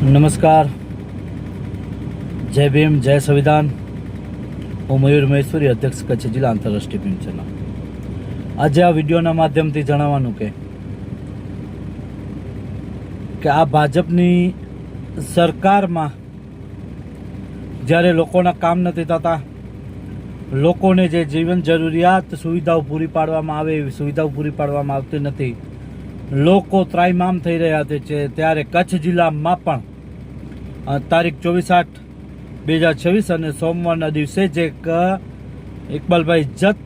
નમસ્કાર, જય ભીમ, જય સંવિધાન. હું મયુર મહેશ્વરી, અધ્યક્ષ કચ્છ જિલ્લા આંતરરાષ્ટ્રીય ભીમ ચેનલ. આજે આ વિડીયોના માધ્યમથી જણાવવાનું કે આ ભાજપની સરકારમાં જ્યારે લોકોના કામ નથી થતા, લોકોને જે જીવન જરૂરિયાત સુવિધાઓ પૂરી પાડવામાં આવે એવી સુવિધાઓ પૂરી પાડવામાં આવતી નથી, લોકો ત્રાહિમામ થઈ રહ્યા છે, ત્યારે કચ્છ જિલ્લામાં પણ તારીખ 24/8/2026 અને સોમવારના દિવસે જે ઇકબાલભાઈ જત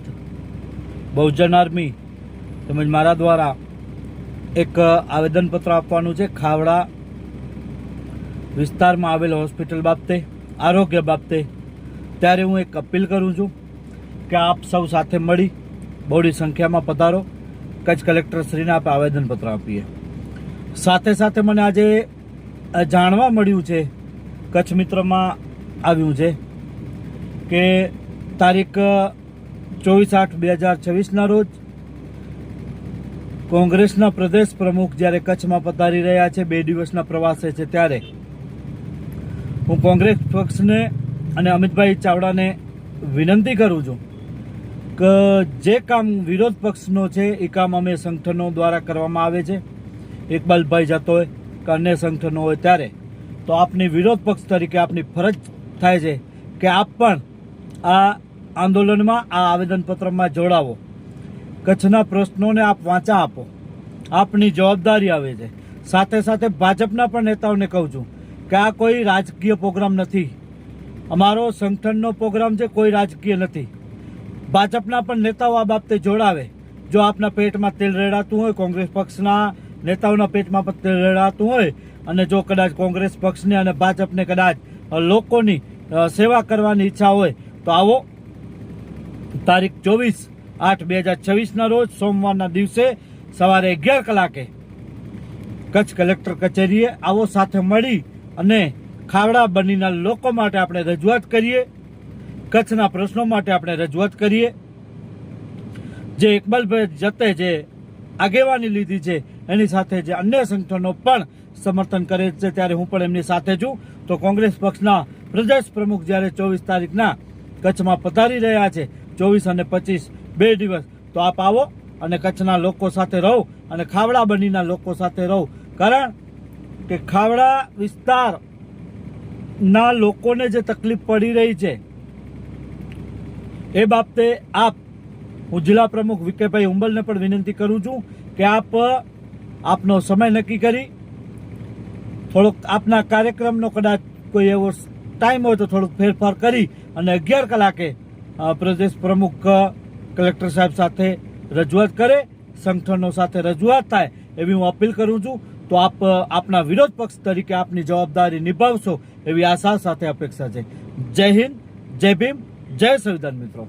બહુજન આર્મી તેમજ મારા દ્વારા એક આવેદનપત્ર આપવાનું છે ખાવડા વિસ્તારમાં આવેલ હોસ્પિટલ બાબતે, આરોગ્ય બાબતે. ત્યારે હું એક અપીલ કરું છું કે આપ સૌ સાથે મળી બહોળી સંખ્યામાં પધારો, કચ્છ કલેક્ટરશ્રીને આપણે આવેદનપત્ર આપીએ. સાથે સાથે મને આજે જાણવા મળ્યું છે, કચ્છ મિત્રમાં આવ્યું છે કે તારીખ 24/8/2026ના રોજ કોંગ્રેસના પ્રદેશ પ્રમુખ જ્યારે કચ્છમાં પધારી રહ્યા છે, 2 દિવસના પ્રવાસે છે, ત્યારે હું કોંગ્રેસ પક્ષને અને અમિતભાઈ ચાવડાને વિનંતી કરું છું કે જે કામ વિરોધ પક્ષનો છે એ કામ અમે સંગઠનો દ્વારા કરવામાં આવે છે, ઇકબાલભાઈ જતો હોય કે અન્ય સંગઠનો હોય, ત્યારે તો આપની વિરોધ પક્ષ તરીકે આપની ફરજ થાય છે કે આપ પણ આ આંદોલનમાં, આ આવેદનપત્રમાં જોડાવો, કચ્છના પ્રશ્નોને આપ વાંચા આપો, આપની જવાબદારી આવે છે. સાથે સાથે ભાજપના પણ નેતાઓને કહું છું કે આ કોઈ રાજકીય પ્રોગ્રામ નથી, અમારો સંગઠનનો પ્રોગ્રામ છે, કોઈ રાજકીય નથી. ભાજપના પણ નેતાઓ આ બાબતે જોડાવે. જો આપના પેટમાં તેલ રેડાતું હોય, કોંગ્રેસ પક્ષના નેતાઓના પેટમાં પણ તેલ રેડાતું હોય, અને જો કદાચ કોંગ્રેસ પક્ષને અને ભાજપને કદાચ લોકોની સેવા કરવાની ઈચ્છા હોય તો આવો તારીખ 24/8/2026ના રોજ સોમવારના દિવસે સવારે 11 કલાકે કચ્છ કલેક્ટર કચેરીએ આવો. સાથે મળી અને ખાવડા બનીના લોકો માટે આપણે રજૂઆત કરીએ, કચ્છના પ્રશ્નો માટે આપણે રજૂઆત કરીએ. જે ઇકબાલભાઈ જતે જે આગેવાની લીધી છે એની સાથે જે અન્ય સંગઠનો પણ સમર્થન કરે છે, ત્યારે હું પણ એમની સાથે છું. તો કોંગ્રેસ પક્ષના પ્રદેશ પ્રમુખ જ્યારે 24 તારીખના કચ્છમાં પધારી રહ્યા છે, 24 અને 25 2 દિવસ, તો આપ આવો અને કચ્છના લોકો સાથે રહો અને ખાવડા બનીના લોકો સાથે રહો. કારણ કે ખાવડા વિસ્તારના લોકોને જે તકલીફ પડી રહી છે એ બાબતે હું જિલ્લા પ્રમુખ વિકેભાઈ હુંબલને પણ વિનંતી કરું છું કે આપનો સમય નક્કી કરી થોડોક આપના કાર્યક્રમનો કદાચ કોઈ એવો ટાઈમ હોય તો થોડુંક ફેરફાર કરી અને 11 કલાકે પ્રદેશ પ્રમુખ કલેક્ટર સાહેબ સાથે રજૂઆત કરે, સંગઠનો સાથે રજૂઆત થાય એવી હું અપીલ કરું છું. તો આપ આપના વિરોધ પક્ષ તરીકે આપની જવાબદારી નિભાવશો એવી આશા સાથે અપેક્ષા છે. જય હિન્દ, જય ભીમ, જય સંવિધાન મિત્રો.